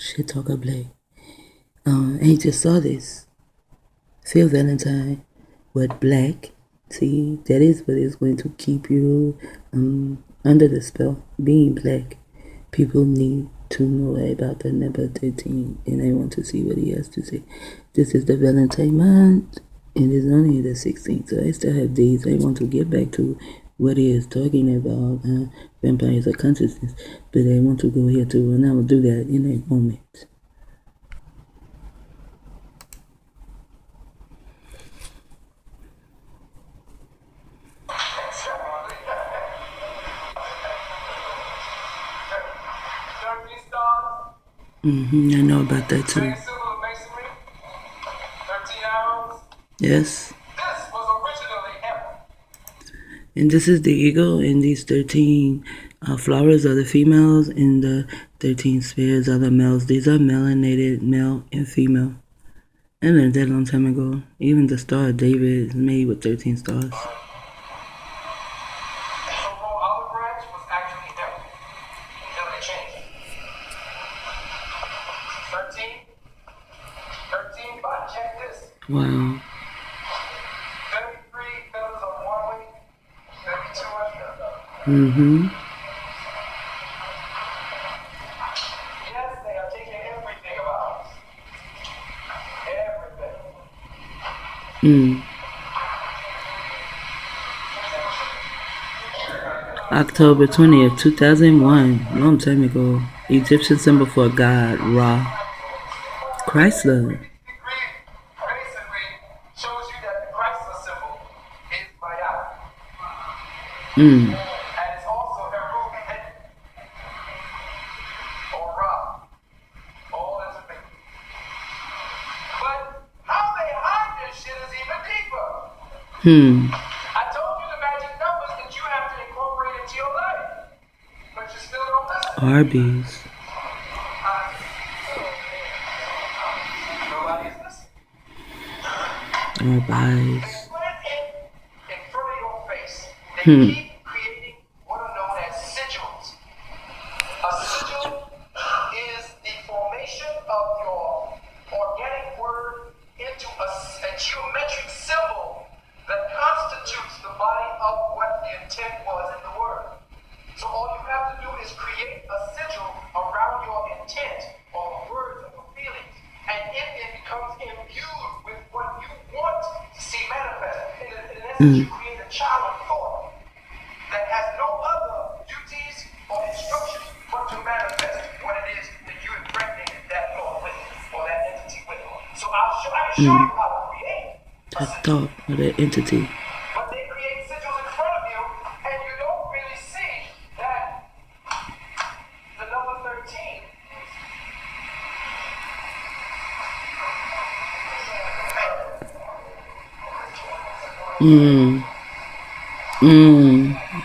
Shit talker black. He just saw this. Phil Valentine with black. See, that is what is going to keep you under the spell. Being black. People need to know about the number 13 and they want to see what he has to say. This is the Valentine month. It is only the 16th, so I still have days. I want to get back to what he is talking about, vampires of consciousness, but I want to go here too, and I will do that in a moment. I know about that too. Yes. And this is the eagle, and these 13 flowers are the females, and the 13 spheres are the males. These are melanated, male and female. I learned that a long time ago. Even the Star of David is made with 13 stars. Wow. 33 feathers on one wing, 32 on the other. Yes, they are taking everything about us. Everything. October 20th, 2001, long time ago. Egyptian symbol for God, Ra. Chrysler. And it's also their root head or rock. All that's a big. But how they hide this shit is even deeper. I told you the magic numbers that you have to incorporate into your life. But you still don't listen. Arby's. Nobody's listening. Arby's. In front of your face. They keep creating what are known as sigils. A sigil is the formation of your organic word into a geometric symbol that constitutes the body of what the intent was in the word. So all you have to do is create a sigil around your intent or words or feelings, and it becomes imbued with what you want to see manifest. In essence, you create a child of thought that has no other duties or instructions but to manifest what it is that you impregnated that thought with or that entity with. So I can show you how to create that thought or that entity. But they create sigils in front of you, and you don't really see that the number 13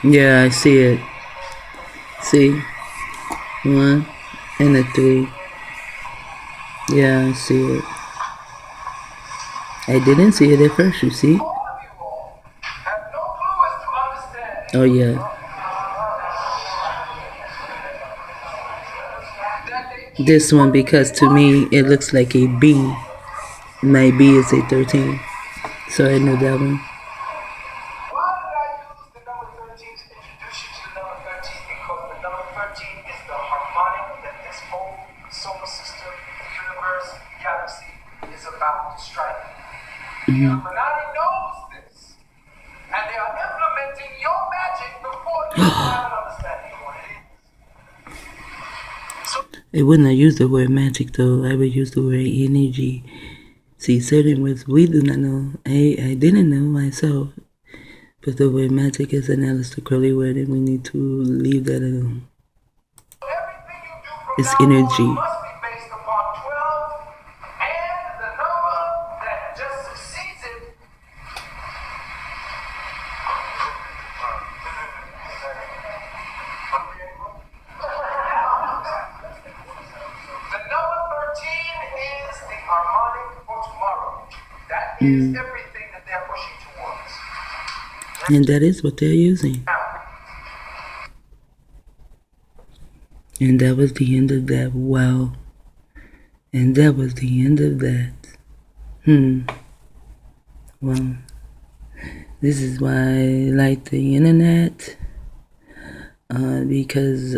Yeah, I see it. See? 1 and a 3. Yeah, I see it. I didn't see it at first, you see? Oh, yeah. This one, because to me, it looks like a B. My B is a 13. So I know that one. The Illuminati knows this, and they are implementing your magic before you have an understanding of what it is. So, I wouldn't use the word magic though. I would use the word energy. See, certain words we do not know. I didn't know myself, but the word magic is an Aleister Crowley word, and we need to leave that alone. It's energy. Is everything that they're pushing towards. And that is what they're using. And that was the end of that. Wow. And that was the end of that. Well, this is why I like the internet. Because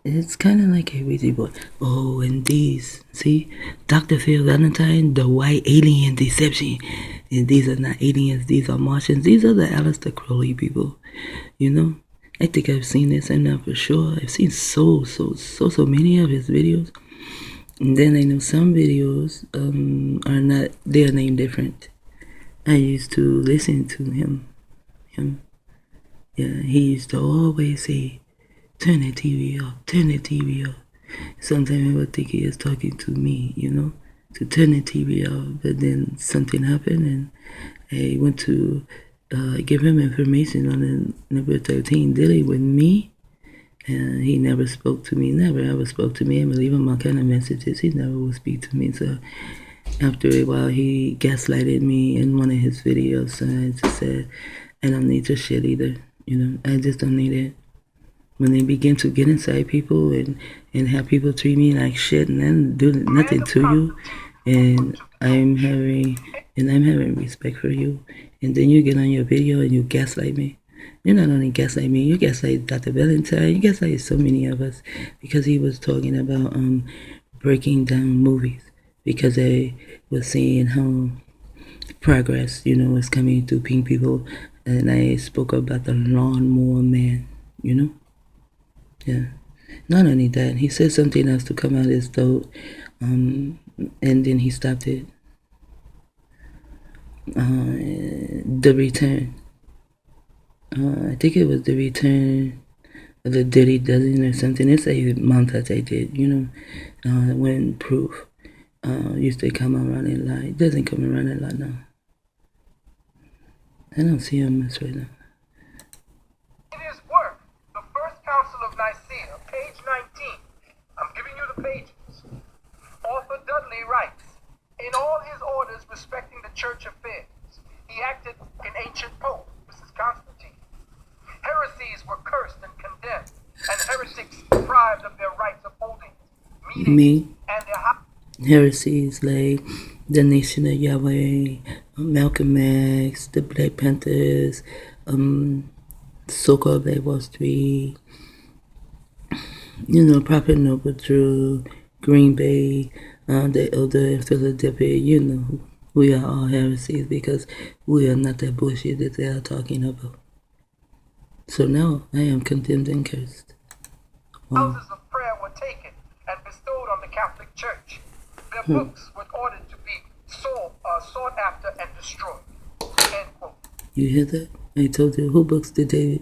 it's kind of like a Ouija board. Oh, and these, see, Dr. Phil Valentine, the white alien deception. And these are not aliens, these are Martians. These are the Aleister Crowley people, you know? I think I've seen this enough for sure. I've seen so many of his videos. And then I know some videos are not, they're named different. I used to listen to him. Yeah, he used to always say, turn the TV off, turn the TV off. Sometimes I would think he is talking to me, to turn the TV off. But then something happened and I went to give him information on the number 13 dealing with me. And he never spoke to me, never ever spoke to me. I leave him all kind of messages. He never would speak to me. So after a while, he gaslighted me in one of his videos. So I just said, I don't need your shit either. I just don't need it. When they begin to get inside people and have people treat me like shit and then do nothing to you, and I'm having respect for you, and then you get on your video and you gaslight me. You not only gaslight me, you gaslight Dr. Valentine, you gaslight so many of us because he was talking about breaking down movies because I was seeing how progress, is coming through pink people, and I spoke about the lawnmower man, Yeah. Not only that, he said something else to come out his throat, and then he stopped it. The return. I think it was the return of the Dirty Dozen or something. It's a montage I did, when Proof used to come around a lot. It doesn't come around a lot now. I don't see him much right now. In his work, The First Council of Nicaea, page 19. I'm giving you the pages. Author Dudley writes, in all his orders respecting the church affairs, he acted in ancient Pope, Mrs. Constantine. Heresies were cursed and condemned, and heretics deprived of their rights of holding meetings and their heresies like the Nation of Yahweh, Malcolm X, the Black Panthers, so-called Black Wall Street, Prophet Noble Drew, Green Bay, the Elder in Philadelphia, we are all heresies because we are not that bullshit that they are talking about. So now I am condemned and cursed. Houses of prayer were taken and bestowed on the Catholic Church. Their books were ordered to be sought after and destroyed. End quote. You hear that? I told you, who books did they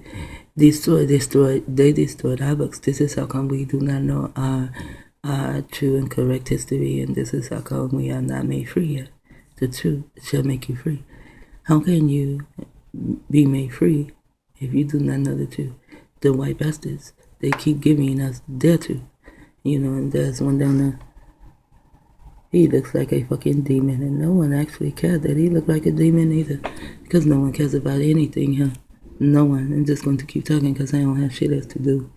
destroy? They destroyed our books. This is how come we do not know our true and correct history, and this is how come we are not made free yet. The truth shall make you free. How can you be made free if you do not know the truth? The white bastards, they keep giving us their truth. And there's one down there. He looks like a fucking demon, and no one actually cared that he looked like a demon either, because no one cares about anything here. No one. I'm just going to keep talking because I don't have shit else to do.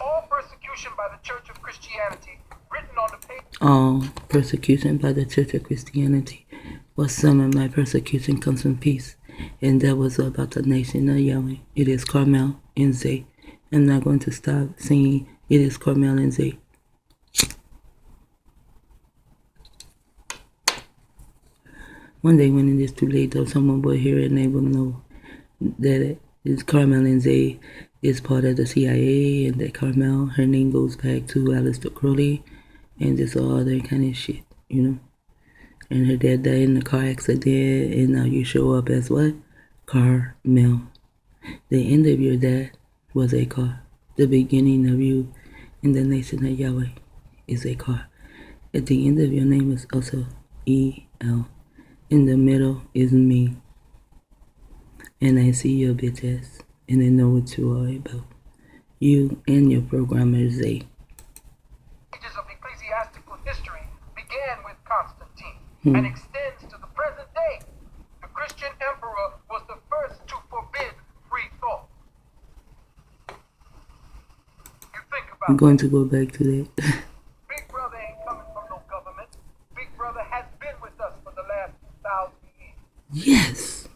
All persecution by the Church of Christianity, written on the page. All persecution by the Church of Christianity, but some of my persecution comes from peace, and that was about the Nation of Yahweh. It is Carmel and Zay. I'm not going to stop singing. It is Carmel and Zay. One day when it is too late, though, someone will hear it and they will know that it's Carmel and Zay is part of the CIA, and that Carmel, her name goes back to Aleister Crowley, and just all other kind of shit, And her dad died in a car accident, and now you show up as what? Carmel. The end of your dad was a car. The beginning of you in the Nation of Yahweh is a car. At the end of your name is also E-L. In the middle is me. And I see your bitch ass. And I know what you are about. You and your programmer, Zay. Pages of ecclesiastical history began with Constantine and extends to the present day. The Christian emperor was the first to forbid free thought. I'm going to go back to that. Big Brother ain't coming from no government. Big Brother has been with us for the last 2,000 years. Yes.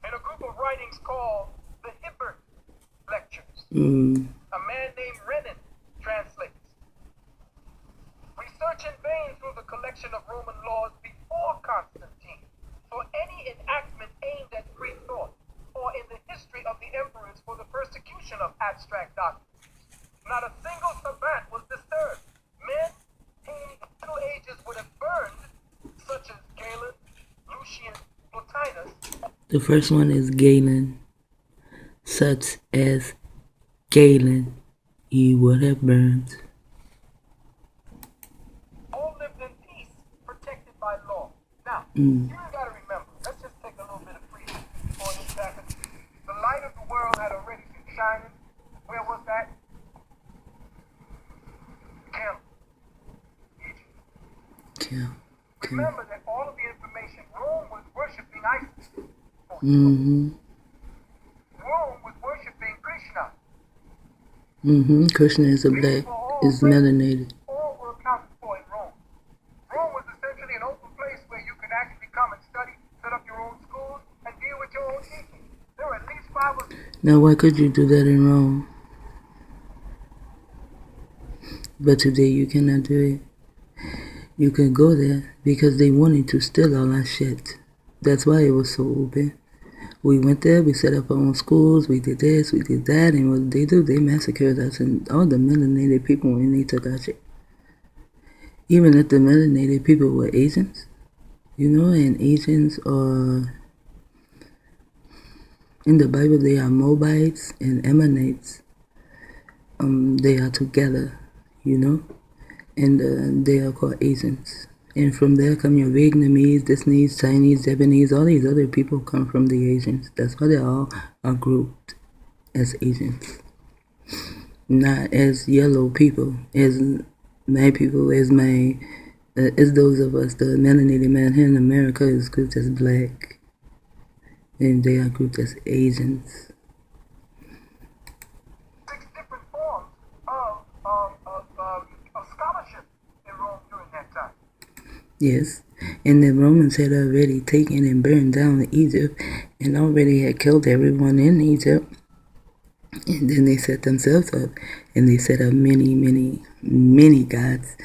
In a group of writings called the Hibbert Lectures, Mm. a man named Renan translates. We search in vain through the collection of Roman laws before Constantine for any enactment aimed at free thought, or in the history of the emperors for the persecution of abstract doctrines. Not a single savant was disturbed. Men whom the Middle Ages would have burned, such as Galen, Lucian, Plotinus. The first one is Galen. Such as Galen, he would have burned. All lived in peace, protected by law. Now, Mm. you gotta remember, let's just take a little bit of freedom before this happened. The light of the world had already been shining. Where was that? Camp. Yeah. Remember that all of the information, Rome was worshiping Isis. Mm-hmm. Rome was worshiping Krishna. Mm-hmm. Krishna is a black, is melanated. All were accounted for in Rome. Rome was essentially an open place where you could actually come and study, set up your own schools, and deal with your own teaching. There were at least 5 or 6. Now, why could you do that in Rome? But today you cannot do it. You can go there because they wanted to steal all our shit. That's why it was so open. We went there, we set up our own schools, we did this, we did that, and what did they do? They massacred us and all the melanated people when they took our shit. Even if the melanated people were Asians, you know, and Asians are, in the Bible they are Moabites and Ammonites. They are together, you know, and they are called Asians. And from there come your Vietnamese, Disneys, Chinese, Japanese, all these other people come from the Asians. That's why they all are grouped as Asians. Not as yellow people, as my people, as those of us, the melanated man here in America is grouped as black. And they are grouped as Asians. 6 different forms of scholarship in Rome during that time. Yes, and the Romans had already taken and burned down Egypt and already had killed everyone in Egypt. And then they set themselves up and they set up many, many, many gods.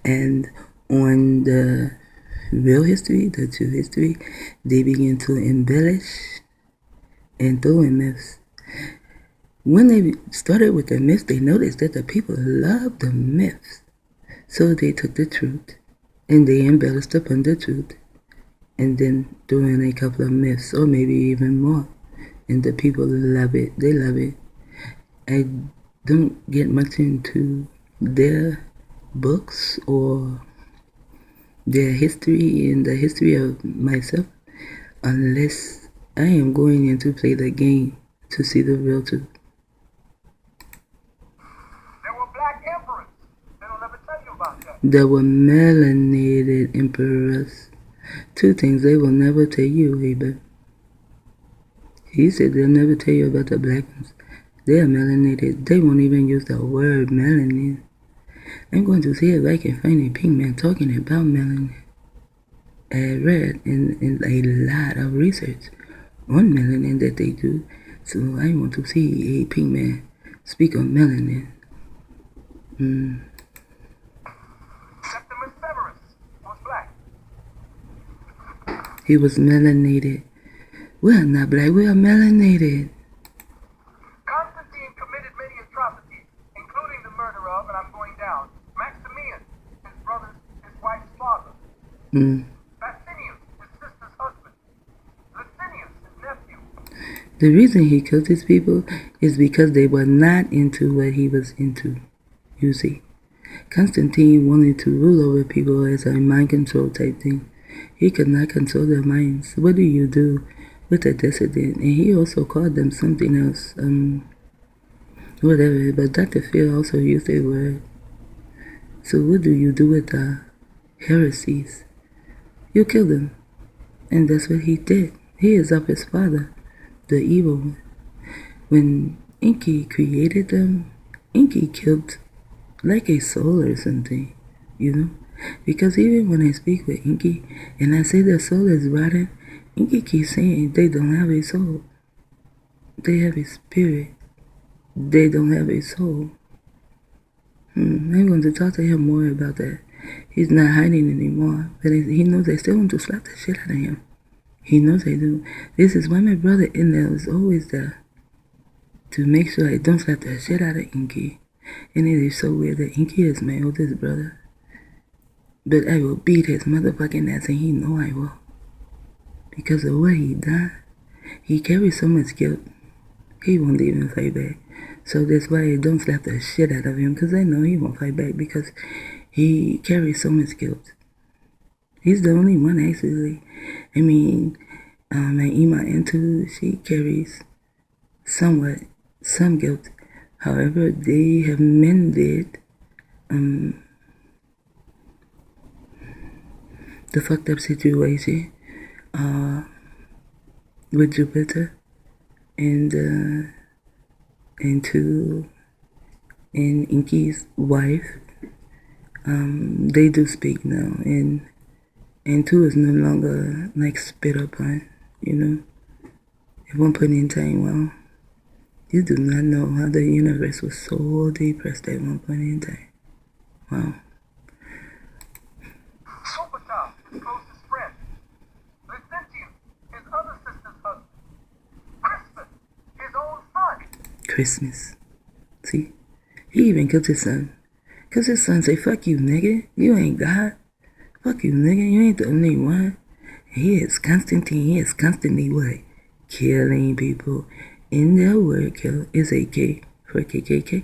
And on the real history, the true history, they began to embellish and throw in myths. When they started with the myths, they noticed that the people loved the myths. So they took the truth and they embellished upon the truth and then threw in a couple of myths or maybe even more. And the people love it. They love it. I don't get much into their books or their history and the history of myself unless I am going in to play the game to see the real truth. There were black emperors. They don't ever tell you about that. There were melanated emperors. 2 things they will never tell you, Heber. He said they'll never tell you about the black ones. They are melanated. They won't even use the word melanin. I'm going to see if I can find a pink man talking about melanin. I read in a lot of research on melanin that they do. So I want to see a pink man speak on melanin. Septimus Severus was black. He was melanated. We are not black, we are melanated. Constantine committed many atrocities, including the murder of, and I'm going down, Maximian, his brother's, his wife's father. Basinius, his sister's husband. Licinius, his nephew. The reason he killed his people is because they were not into what he was into. You see, Constantine wanted to rule over people as a mind control type thing. He could not control their minds. What do you do with a dissident? And he also called them something else, whatever. But Dr. Phil also used a word. So what do you do with the heresies? You kill them. And that's what he did. He is of his father, the evil one. When Enki created them, Inky killed like a soul or something, you know? Because even when I speak with Inky and I say their soul is rotten, Inky keeps saying they don't have a soul. They have a spirit. They don't have a soul. I'm going to talk to him more about that. He's not hiding anymore, but he knows they still want to slap the shit out of him. He knows they do. This is why my brother in there is always there to make sure I don't slap the shit out of Inky. And it is so weird that Inky is my oldest brother. But I will beat his motherfucking ass and he know I will. Because of what he done. He carries so much guilt. He won't even fight back. So that's why I don't slap the shit out of him. Because I know he won't fight back. Because he carries so much guilt. He's the only one actually. I mean, my Ima Into, she carries somewhat some guilt. However, they have mended the fucked up situation with Jupiter and Inky's wife. They do speak now, and two is no longer like spit upon, you know. At one point in time, well, you do not know how the universe was so depressed at one point in time. Wow. Superstar, his closest friend. Lucentius, his other sister's husband. Crispus, his own son. Christmas. See? He even killed his son. Because his son say, fuck you, nigga. You ain't God. Fuck you, nigga. You ain't the only one. He is Constantine. He is constantly what? Killing people. In their word, kill is a K for KKK.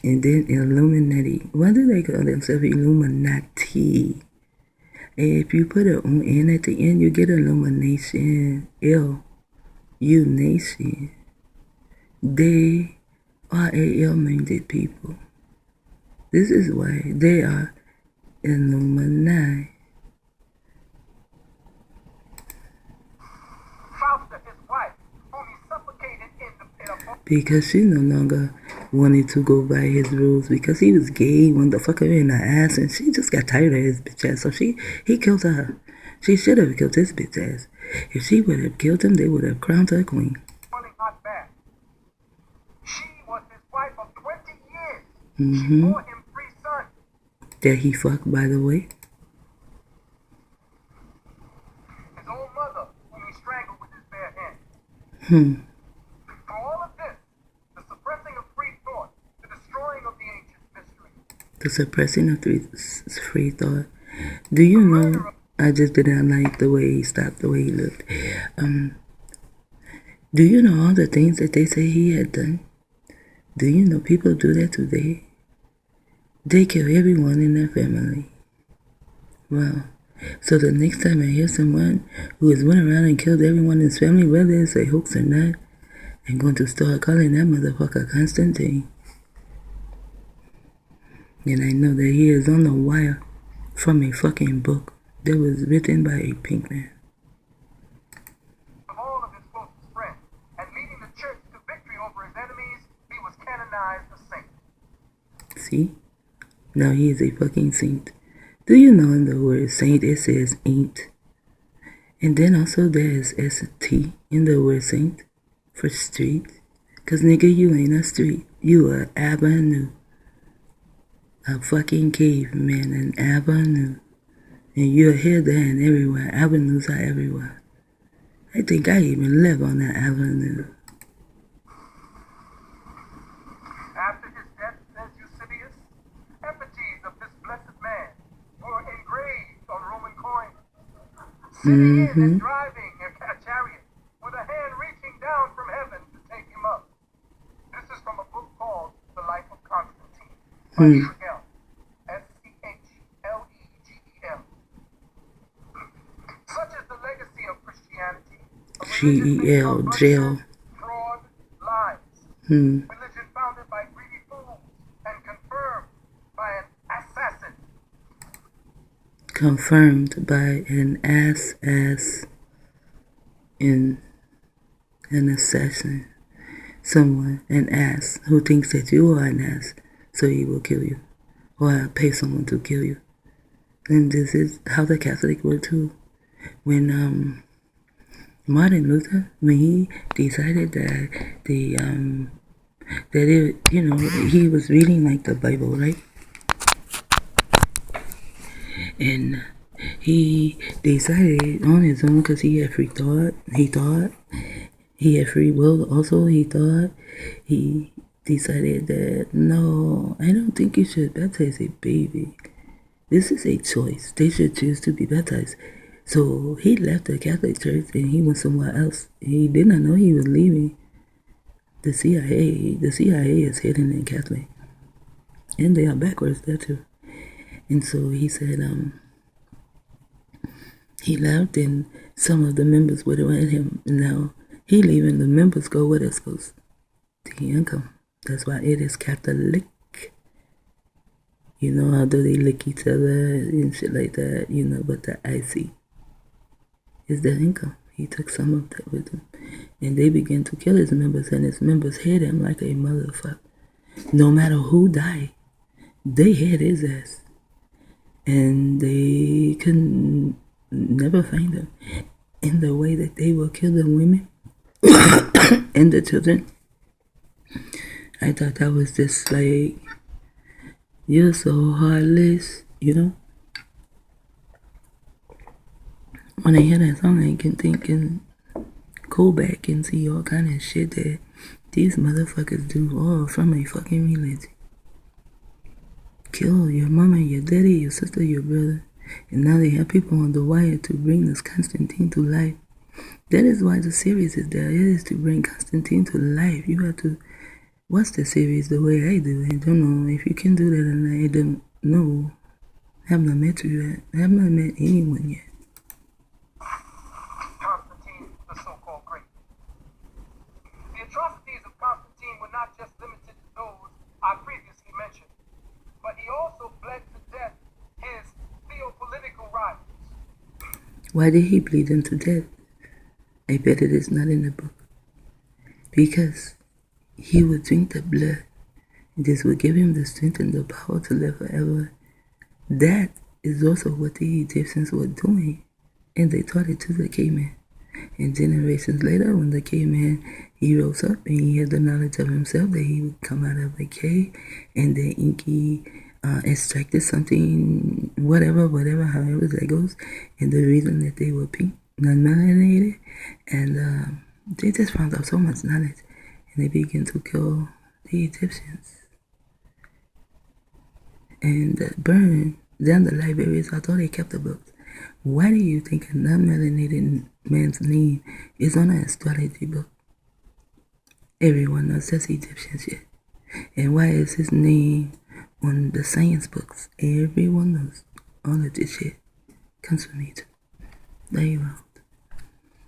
And then Illuminati. Why do they call themselves Illuminati? And if you put an N at the end, you get illumination. Nation. They are a ill-minded people. This is why they are Illuminati. Fausta, his wife, whom he suffocated in the pit of... Because she no longer wanted to go by his rules because he was gay, wanted to fuck her in the ass, and she just got tired of his bitch ass. So he killed her. She should have killed his bitch ass. If she would have killed him, they would have crowned her queen. Not bad. She was his wife of 20 years. Mm-hmm. She bore him 3 sons. That he fucked, by the way. His own mother, whom he strangled with his bare hands. For all of this, the suppressing of free thought, the destroying of the ancient mystery. The suppressing of free thought. Do you know, I just didn't like the way he stopped, the way he looked. Do you know all the things that they say he had done? Do you know people do that today? They kill everyone in their family. Wow. So the next time I hear someone who has went around and killed everyone in his family, whether it's a hoax or not, I'm going to start calling that motherfucker Constantine. And I know that he is on the wire from a fucking book that was written by a pink man. Of all of his closest friends, and leading the church to victory over his enemies, he was canonized a saint. See? Now he is a fucking saint. Do you know in the word saint it says ain't? And then also there is S-T in the word saint for street. Cause nigga, you ain't a street. You a avenue. A fucking caveman, an avenue. And you're here, there, and everywhere. Avenues are everywhere. I think I even live on that avenue. After his death, says Eusebius, effigies of this blessed man were engraved on Roman coins. Sitting in and driving a chariot with a hand reaching down from heaven to take him up. This is from a book called The Life of Constantine by Schlegel. Schlegel. Such is the legacy of Christianity. G-E-L, jail. Fraud, lies. Religion founded by greedy fools and confirmed by an assassin. Confirmed by an ass in an assassin. someone an ass who thinks that you are an ass, so he will kill you, or pay someone to kill you. And this is how the Catholic were too. When Martin Luther, when he decided that he was reading like the Bible, right? And he decided on his own because he had free thought. He had free will also. He decided that, no, I don't think you should baptize a baby. This is a choice. They should choose to be baptized. So he left the Catholic Church and he went somewhere else. He did not know he was leaving the CIA. The CIA is hidden in Catholic. And they are backwards there too. And so he said, he left and some of the members would have let him. Now he leaving, the members go where they're supposed. The income. That's why it is Catholic. You know, although they lick each other and shit like that, but the IC is their income. He took some of that with him. And they began to kill his members, and his members hid him like a motherfucker. No matter who died, they hid his ass. And they couldn't never find him. In the way that they will kill the women and the children, I thought that was just like, you're so heartless, When I hear that song, I can think and go back and see all kind of shit that these motherfuckers do, all from a fucking religion. Kill your mama, your daddy, your sister, your brother. And now they have people on the wire to bring this Constantine to life. That is why the series is there. It is to bring Constantine to life. You have to watch the series the way I do. I don't know if you can do that or not. I don't know. I have not met you yet. I have not met anyone yet. Constantine, the so-called great. The atrocities of Constantine were not just limited to those I previously mentioned, but he also bled to death his theopolitical rivals. Why did he bleed them to death? I bet it is not in the book. Because he would drink the blood. This would give him the strength and the power to live forever. That is also what the Egyptians were doing. And they taught it to the caveman. And generations later, when the caveman, he rose up and he had the knowledge of himself that he would come out of a cave and the Inky extracted something, whatever, however that goes. And the reason that they were pink, not melanated, and they just found out so much knowledge. And they began to kill the Egyptians. And burn down the libraries, although they kept the books. Why do you think a non-melanated man's name is on an astrology book? Everyone knows that's Egyptian shit. And why is his name on the science books? Everyone knows all of this shit comes from Egypt. There you go.